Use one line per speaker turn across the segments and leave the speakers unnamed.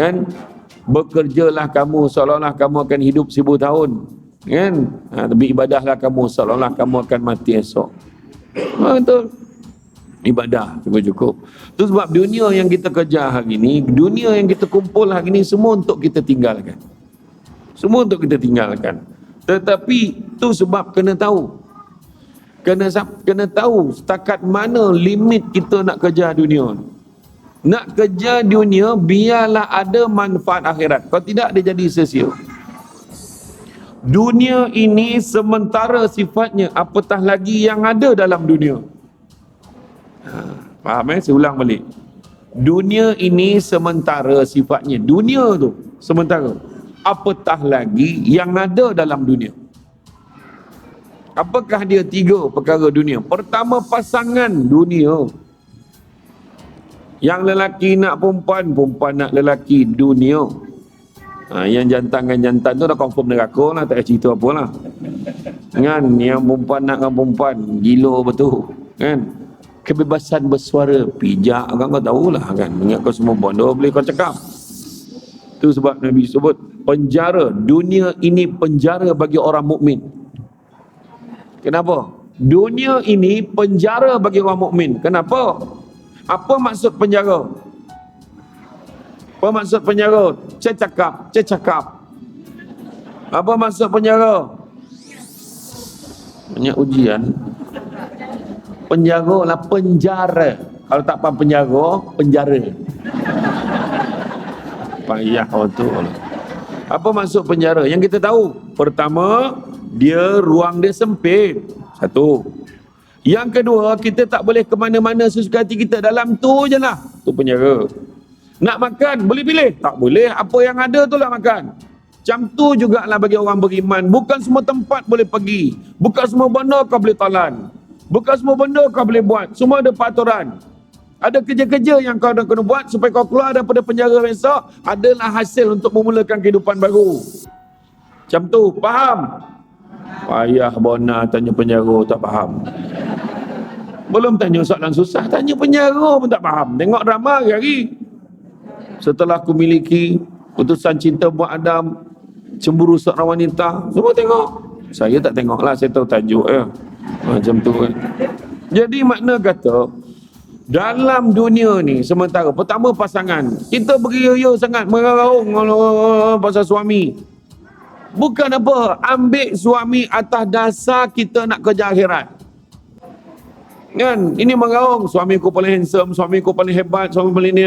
Kan? Bekerjalah kamu seolah-olah kamu akan hidup 1000 tahun. Kan? Tapi ibadahlah kamu seolah-olah kamu akan mati esok. Betul. Ibadah cukup-cukup. Itu sebab dunia yang kita kejar hari ini, dunia yang kita kumpul hari ini, semua untuk kita tinggalkan. Semua untuk kita tinggalkan. Tetapi itu sebab kena tahu. Kena tahu setakat mana limit kita nak kejar dunia. Nak kejar dunia, biarlah ada manfaat akhirat. Kalau tidak, dia jadi sia-sia. Dunia ini sementara sifatnya, apatah lagi yang ada dalam dunia. Faham Saya ulang balik. Dunia ini sementara sifatnya. Dunia tu sementara. Apatah lagi yang ada dalam dunia. Apakah dia 3 perkara dunia? Pertama, pasangan dunia. Yang lelaki nak perempuan, perempuan nak lelaki, dunia. Yang jantan dengan jantan tu dah confirm neraka lah, tak payah cerita apa lah. Kan? Yang perempuan nak dengan perempuan, gila betul. Kan? Kebebasan bersuara, pijak kan, kau tahulah kan. Ingat kau semua bodoh boleh kau cakap. Itu sebab Nabi sebut penjara. Dunia ini penjara bagi orang mukmin. Kenapa? Dunia ini penjara bagi orang mukmin. Kenapa? Apa maksud penjara? Apa maksud penjara? Cakap. Apa maksud penjara? Banyak ujian. Penjara lah penjara. Kalau tak faham penjara, penjara. Payah betul. Apa maksud penjara? Yang kita tahu, pertama, ruang dia sempit. Satu. Yang kedua, kita tak boleh ke mana-mana sesuka hati kita. Dalam tu je lah. Tu penjara. Nak makan, boleh pilih? Tak boleh. Apa yang ada tu lah makan. Macam tu jugalah bagi orang beriman. Bukan semua tempat boleh pergi. Bukan semua benda kau boleh talan. Bukan semua benda kau boleh buat. Semua ada peraturan. Ada kerja-kerja yang kau dah kena buat supaya kau keluar daripada penjara besok. Adalah hasil untuk memulakan kehidupan baru. Macam tu. Faham? Payah bona tanya penjara tak faham. Belum tanya soalan susah, tanya penjara pun tak faham. Tengok drama hari-hari. Setelah aku miliki putusan cinta buat Adam, cemburu seorang wanita, semua tengok. Saya tak tengok lah, saya tahu tajuk ya. Macam tu kan. Jadi makna kata, dalam dunia ni sementara, pertama pasangan. Kita beria-ria sangat mengarung pasal suami. Bukan apa, ambil suami atas dasar kita nak kejar akhirat. Kan? Ini mengarung, suami ku paling handsome, suami ku paling hebat, suami paling ni.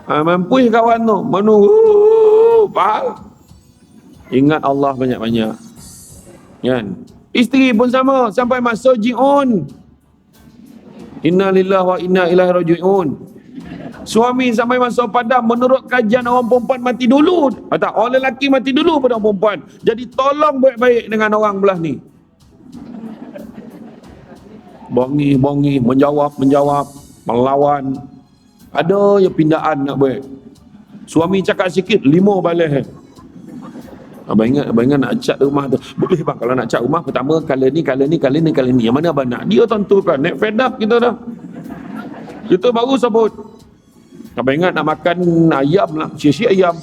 Mampu kawan tu. Manu. Faham? Ingat Allah banyak-banyak. Kan? Isteri pun sama, sampai masuk ji'un. Inna lillahi wa inna ilaihi raji'un. Suami sampai masuk padam, menurut kajian orang perempuan mati dulu. Tak, orang lelaki mati dulu pada orang perempuan. Jadi tolong baik-baik dengan orang belah ni. Bongi, menjawab, melawan. Ada yang pindaan nak buat. Suami cakap sikit, 5 balas. Abang ingat nak cat rumah tu. Boleh bang, kalau nak cat rumah, pertama color ni. Yang mana abang nak? Dia tentukan. Naik fed up kita dah. Kita baru sebut. Abang ingat nak makan ayam lah. Sisik ayam.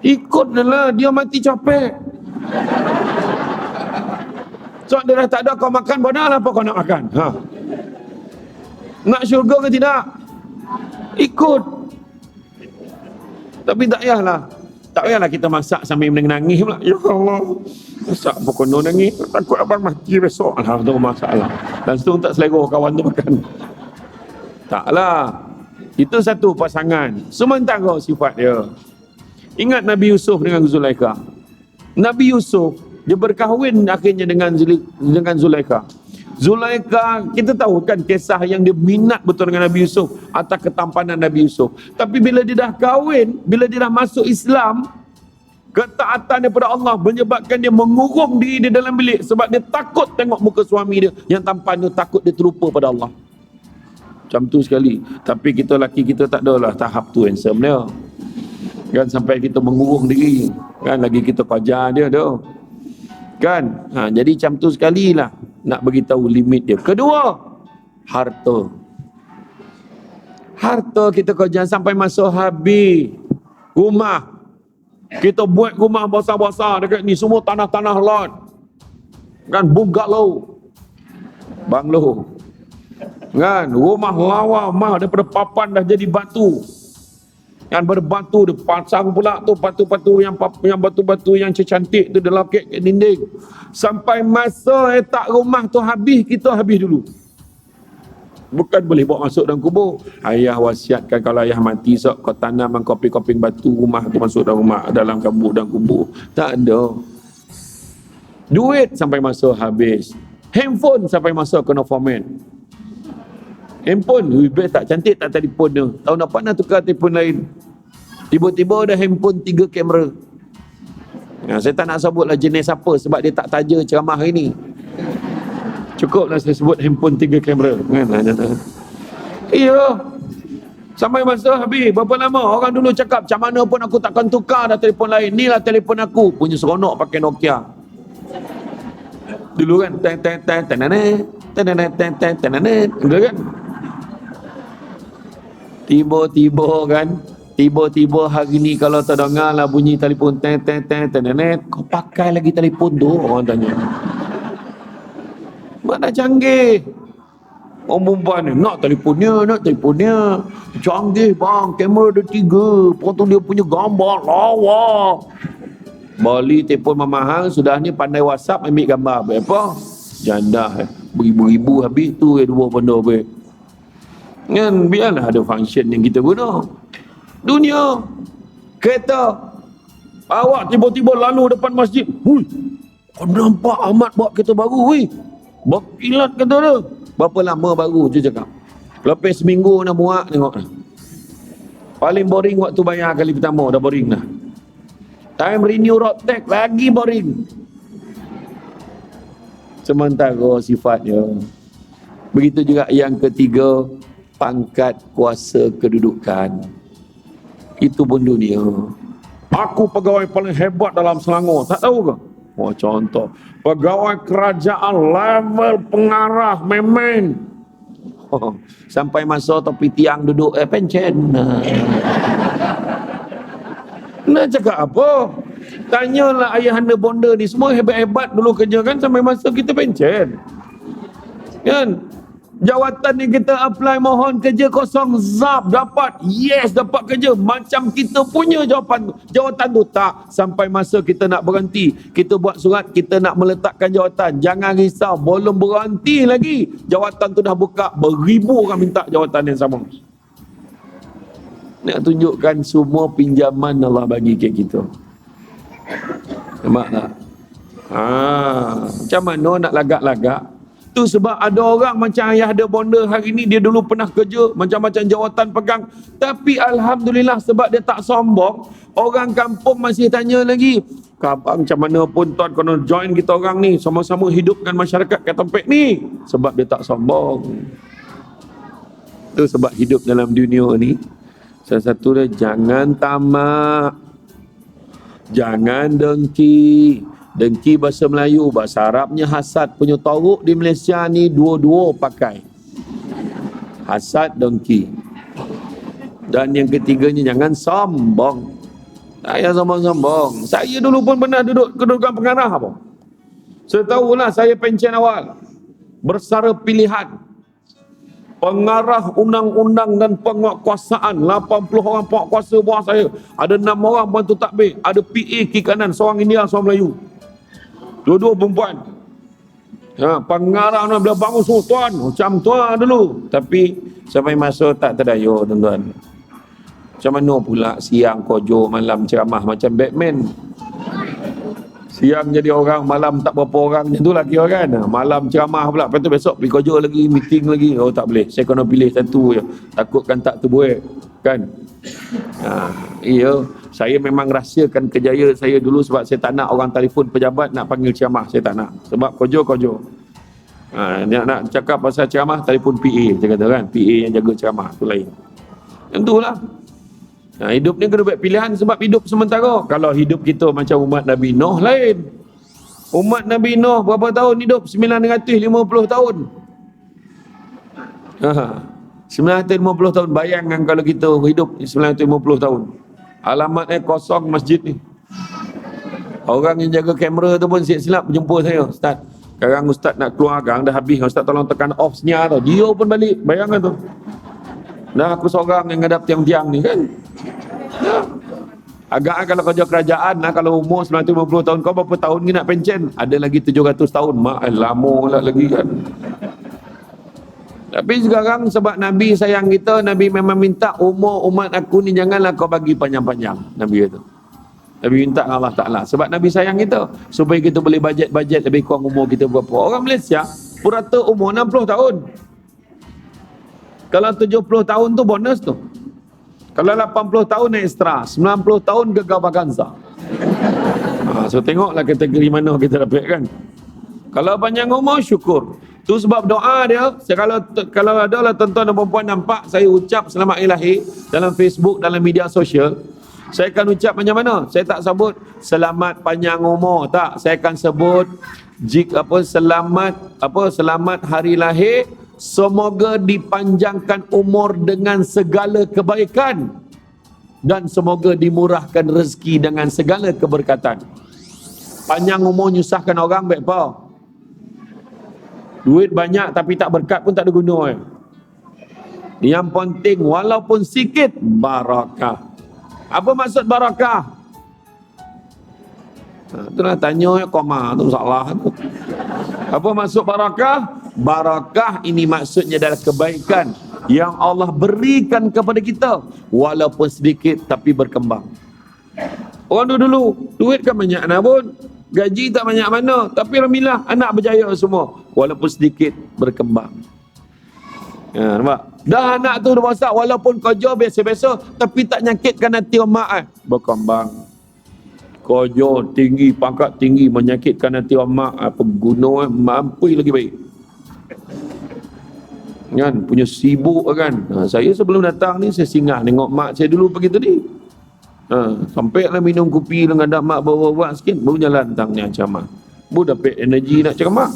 Ikut lah, dia mati capek. So dia dah tak ada kau makan, benar apa kau nak makan? Nak syurga ke tidak? Ikut. Tapi tak payahlah kita masak sambil menangis pula. Ya Allah, masak apa kono nangis? Takut abang mati besok. Alah, tu masalah. Dan situ tak selera kawan tu makan. Taklah. Itu satu pasangan. Sementara sifat dia. Ingat Nabi Yusuf dengan Zulaikha. Nabi Yusuf, dia berkahwin akhirnya dengan Zulaikha. Zulaikha, kita tahu kan kisah yang dia minat betul dengan Nabi Yusuf, atas ketampanan Nabi Yusuf. Tapi bila dia dah kahwin, bila dia dah masuk Islam, ketaatan daripada Allah menyebabkan dia mengurung diri dia dalam bilik sebab dia takut tengok muka suami dia yang tampan tu, takut dia terlupa pada Allah. Macam tu sekali. Tapi kita lelaki kita tak adalah tahap tu handsome dia. Kan sampai kita mengurung diri. Kan lagi kita kajar dia tu. Kan? Jadi macam tu sekali lah nak beritahu limit dia. Kedua, harta. Harta kita kerja sampai masa habis. Rumah. Kita buat rumah besar-besar dekat ni. Semua tanah-tanah lot. Kan bungalow. Banglo. Kan rumah lawa mah daripada papan dah jadi batu. Kan berbatu dia pasang pula tu batu-batu yang batu-batu yang cantik tu dia lokek kat dinding. Sampai masa letak rumah tu habis, kita habis dulu. Bukan boleh bawa masuk dalam kubur. Ayah wasiatkan kalau ayah mati sok kau tanam koping-koping batu rumah tu masuk dalam rumah, dalam kabur dan kubur. Tak ada. Duit sampai masa habis. Handphone sampai masa kena format. Handphone, best tak cantik tak telefon dia. Tahun depan nak tukar telefon lain. Tiba-tiba ada handphone 3 kamera. Saya tak nak sebutlah jenis apa sebab dia tak taja ceramah hari ni. Cukuplah saya sebut handphone 3 kamera. Iya. Sampai masa habis. Berapa lama orang dulu cakap macam mana pun aku takkan tukar dah telefon lain. Ni lah telefon aku. Punya seronok pakai Nokia. Dulu kan dulu kan. Tiba-tiba hari ni kalau terdengar lah bunyi telefon kau pakai lagi telefon tu, orang tanya. Mana canggih. Orang perempuan ni nak telefonnya. Canggih bang, kamera ada 3. Potong dia punya gambar lawa. Beli telefon mahal, sudah ni pandai WhatsApp ambil gambar. Apa? Janda. Beribu-ribu habis tu 2 benda habis. Kan biarlah ada function yang kita guna. Dunia. Kereta. Awak tiba-tiba lalu depan masjid. Hui. Kau nampak Ahmad bawa kereta baru. Hui. Berkilat kata dia. Berapa lama baru je cakap. Lepas seminggu nak muak tengok. Paling boring waktu bayar kali pertama. Dah boring dah. Time renew road tax lagi boring. Sementara sifatnya. Begitu juga yang ketiga, pangkat kuasa kedudukan. Itu pun dunia. Aku pegawai paling hebat dalam Selangor. Tak tahu ke? Oh, contoh. Pegawai kerajaan level pengarah memen. Oh, sampai masa topi tiang duduk pencen. Nak cakap apa? Tanyalah ayahanda bonda ni. Semua hebat-hebat dulu kerja kan. Sampai masa kita pencen. Kan? Jawatan ni kita apply mohon kerja kosong. Zap dapat. Yes dapat kerja. Macam kita punya jawatan tu. Tak. Sampai masa kita nak berhenti. Kita buat surat. Kita nak meletakkan jawatan. Jangan risau. Belum berhenti lagi. Jawatan tu dah buka. Beribu orang minta jawatan yang sama. Nak tunjukkan semua pinjaman Allah bagi ke kita. Nampak tak? Macam mana nak lagak-lagak? Tu sebab ada orang macam ayah ada bonda hari ni, dia dulu pernah kerja, macam-macam jawatan pegang. Tapi Alhamdulillah sebab dia tak sombong, orang kampung masih tanya lagi, abang macam mana pun tuan kena join kita orang ni, sama-sama hidupkan masyarakat kat tempat ni. Sebab dia tak sombong. Tu sebab hidup dalam dunia ni, salah satu dia jangan tamak, jangan dengki. Dengki bahasa Melayu, bahasa Arabnya hasad. Punya toruk di Malaysia ni dua-dua pakai. Hasad, dengki. Dan yang ketiganya jangan sombong. Saya sombong-sombong. Saya dulu pun pernah duduk kedudukan pengarah apa. Saya tahulah saya pencen awal. Bersara pilihan. Pengarah undang-undang dan penguatkuasaan. 80 orang penguatkuasa bawah saya. Ada 6 orang bantu takbir. Ada PA kiri kanan. Seorang India, seorang Melayu. Dua-dua perempuan. Pengarah nak bila bangun semua, tuan. Macam tuan dulu. Tapi sampai masa tak terdaya, tuan-tuan. Macam mana pula siang kojo, malam ceramah macam Batman. Siang jadi orang, malam tak berapa orang. Macam tu lah kira kan. Malam ceramah pula. Lepas tu besok pergi kerja lagi, meeting lagi. Oh tak boleh. Saya kena pilih satu je. Takutkan tak terbuat. Kan? Iya. Saya memang rahsiakan kejayaan saya dulu sebab saya tak nak orang telefon pejabat nak panggil ceramah. Saya tak nak. Sebab kojo. Nak cakap pasal ceramah, telefon PA. Saya kata kan. PA yang jaga ceramah. Itu lain. Yang tu lah. Hidup ni kena buat pilihan sebab hidup sementara. Kalau hidup kita macam umat Nabi Nuh lain. Umat Nabi Nuh berapa tahun hidup? 950 tahun. 950 tahun. Bayangkan kalau kita hidup 950 tahun. Alamatnya kosong masjid ni. Orang yang jaga kamera tu pun silap-silap jumpa saya. Ustaz, sekarang Ustaz nak keluar gang dah habis. Ustaz tolong tekan off senyap tau. Dia pun balik. Bayangkan tu. Dah aku seorang yang ngadap tiang-tiang ni kan. Ya. Agak kalau kerja kerajaan lah, kalau umur 950 tahun, kau berapa tahun ni nak pencen? Ada lagi 700 tahun. Mak lama lah lagi kan. Tapi sekarang sebab Nabi sayang kita, Nabi memang minta umur umat aku ni janganlah kau bagi panjang-panjang. Nabi kata. Nabi minta Allah Ta'ala. Sebab Nabi sayang kita. Supaya kita boleh bajet lebih kurang umur kita berapa. Orang Malaysia, purata umur 60 tahun. Kalau 70 tahun tu bonus tu. Kalau 80 tahun ekstra, 90 tahun gagal vakansa. So tengoklah kategori mana kita dapat kan. Kalau panjang umur syukur. Tu sebab doa dia, kalau ada lah tuan-tuan dan perempuan nampak saya ucap selamat hari lahir dalam Facebook, dalam media sosial, saya akan ucap macam mana? Saya tak sebut selamat panjang umur, tak. Saya akan sebut selamat hari lahir. Semoga dipanjangkan umur dengan segala kebaikan dan semoga dimurahkan rezeki dengan segala keberkatan. Panjang umur nyusahkan orang baik apa? Duit banyak tapi tak berkat pun tak ada guna. Yang penting walaupun sikit barakah. Apa maksud barakah? Itulah tanya koma tu salah tu. Apa maksud barakah? Barakah ini maksudnya adalah kebaikan yang Allah berikan kepada kita walaupun sedikit tapi berkembang. Orang dulu duit kan banyak nak pun, gaji tak banyak mana, tapi alhamdulillah anak berjaya semua walaupun sedikit berkembang. Ya, nampak? Dah anak tu dah besar walaupun kerja biasa-biasa tapi tak nyakitkan hati mak berkembang. Kerja tinggi, pangkat tinggi menyakitkan hati mak, apa guna mampu lagi baik. Kan punya sibuk kan. Saya sebelum datang ni saya singgah tengok mak saya dulu pergi tadi. Sampailah minum kopi dengan dak mak bawa-bawa sikit baru jalan tangnya macam baru dapat energi nak ceramah.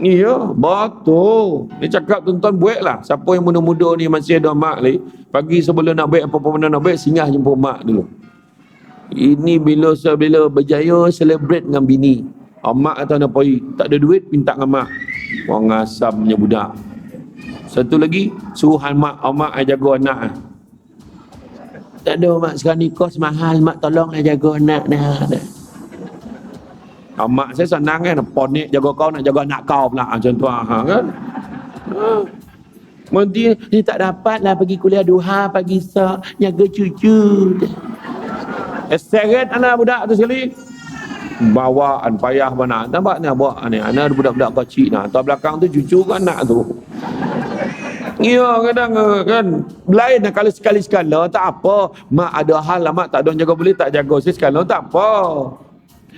Iya, betul. Dia cakap tuan-tuan buatlah. Siapa yang muda-muda ni masih ada mak lagi, pagi sebelum nak buat apa-apa benda nak buat, singgah jumpa mak dulu. Ini bila berjaya celebrate dengan bini. Mak atau nak pergi, tak ada duit minta dengan mak. Orang asamnya budak. Satu lagi, suruhan mak jaga anak. Tak ada mak, sekarang ni kos mahal, mak tolonglah jaga anak dah. Mak saya senang kan, ponik jaga kau nak jaga anak kau pula macam tu kan. Nanti ni tak dapat lah pergi kuliah duha pagi sak, jaga cucu. Seret anak budak tu sekali. Bawaan payah mana. Nampak ni buat ni. Anak budak-budak kecil nah. Atas belakang tu cucu kan anak tu. Ya kadang kan lain kalau sekali-sekala tak apa. Mak ada hal lah mak tak ada jaga boleh tak jaga sekali tak apa.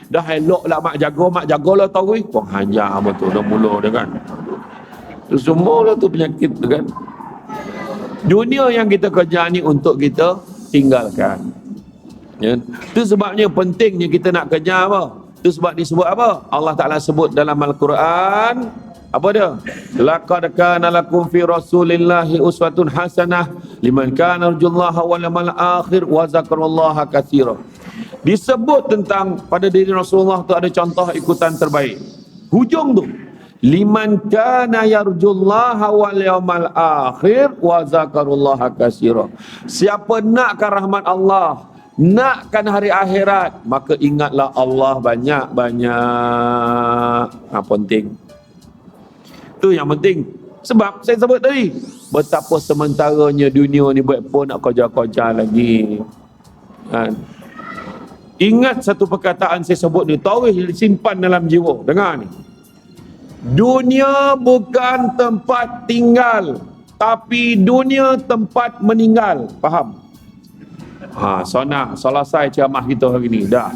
Dah elok lah mak jaga lah tahu kau hajar betul dah mula dia kan. Tu semua lah tu penyakit tu kan. Dunia yang kita kerja ni untuk kita tinggalkan. Ya. Itu sebabnya pentingnya kita nak kerja apa? Itu sebab disebut apa? Allah Ta'ala sebut dalam Al-Quran. Apa dia? Laqad kana lakum fi rasulillahi uswatun hasanah liman kana yarjullaha wal yawmal akhir wa zakarallaha katsira. Disebut tentang pada diri Rasulullah tu ada contoh ikutan terbaik. Hujung tu liman kana yarjullaha wal yawmal akhir wa zakarallaha katsira. Siapa nakkan rahmat Allah, nakkan hari akhirat, maka ingatlah Allah banyak-banyak. Penting. Itu yang penting. Sebab saya sebut tadi, betapa sementaranya dunia ni buat pun nak kerja-kerja lagi. Kan? Ingat satu perkataan saya sebut ni, tarik simpan dalam jiwa. Dengar ni. Dunia bukan tempat tinggal, tapi dunia tempat meninggal. Faham? Senang. Selesai ceramah kita hari ni. Dah.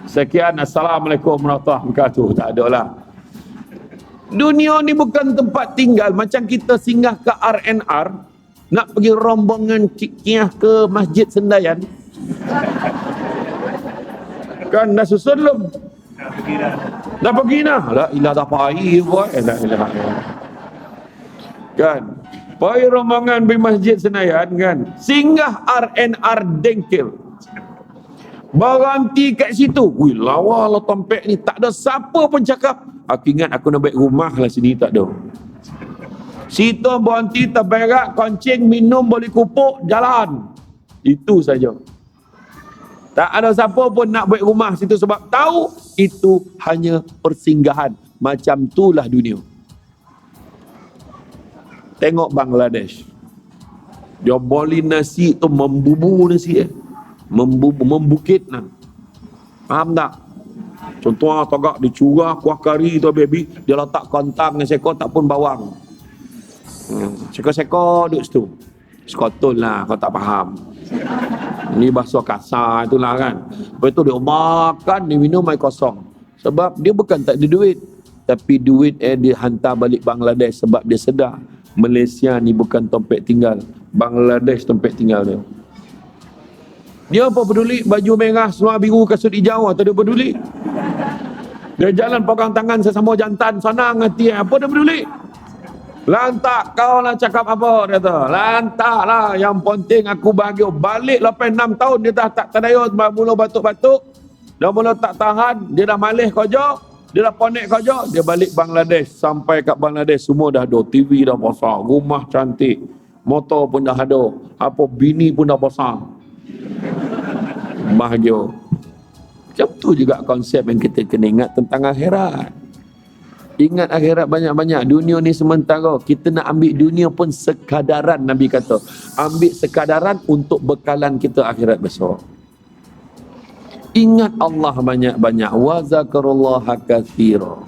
Sekian. Assalamualaikum warahmatullahi wabarakatuh. Tak ada lah. Dunia ni bukan tempat tinggal. Macam kita singgah ke RNR, nak pergi rombongan Cikiah ke Masjid Sendayan. Kan dah susun belum? Dah pergi dah. La ilah dah pahir buat. La ilah. Kan? Pergi rombongan di Masjid Senayan kan, singgah R&R Dengkil, berhenti kat situ. Wih, lawa lah tompek ni, tak ada siapa pun cakap. Aku ingat aku nak balik rumah lah sini, tak ada. Situ berhenti, terberak, kencing, minum, beli kupuk, jalan. Itu saja. Tak ada siapa pun nak balik rumah situ sebab tahu itu hanya persinggahan. Macam itulah dunia. Tengok Bangladesh. Dia boli nasi tu membubu nasi membukit nah. Faham tak? Contoh tagak dicurah kuah kari tu baby, dia letak kontang dengan sekor tak pun bawang. Sekor-sekor duduk situ. Sekotol lah kau tak faham. Ni bahasa kasar itulah kan. Lepas tu dia makan, dia minum air kosong. Sebab dia bukan tak ada duit, tapi duit dia hantar balik Bangladesh sebab dia sedar Malaysia ni bukan tempat tinggal, Bangladesh tempat tinggal dia. Dia apa peduli baju merah, seluar biru, kasut hijau, atau dia peduli? Dia jalan pegang tangan sesama jantan, senang hati, apa dia peduli? Lantak kau lah cakap apa, dia kata. Lantak lah, yang penting aku bahagia. Balik lepas 6 tahun dia dah tak terdaya, mula batuk-batuk, dah mula tak tahan, dia dah malih kerja, dia dah ponek kerja, dia balik Bangladesh. Sampai kat Bangladesh semua dah ada, TV dah besar, rumah cantik, motor pun dah ada, apa bini pun dah besar. Bahagia. Macam tu juga konsep yang kita kena ingat tentang akhirat. Ingat akhirat banyak-banyak. Dunia ni sementara. Kita nak ambil dunia pun sekadaran, Nabi kata. Ambil sekadaran untuk bekalan kita akhirat besar. Ingat Allah banyak-banyak. Wa zakarullaha katsira.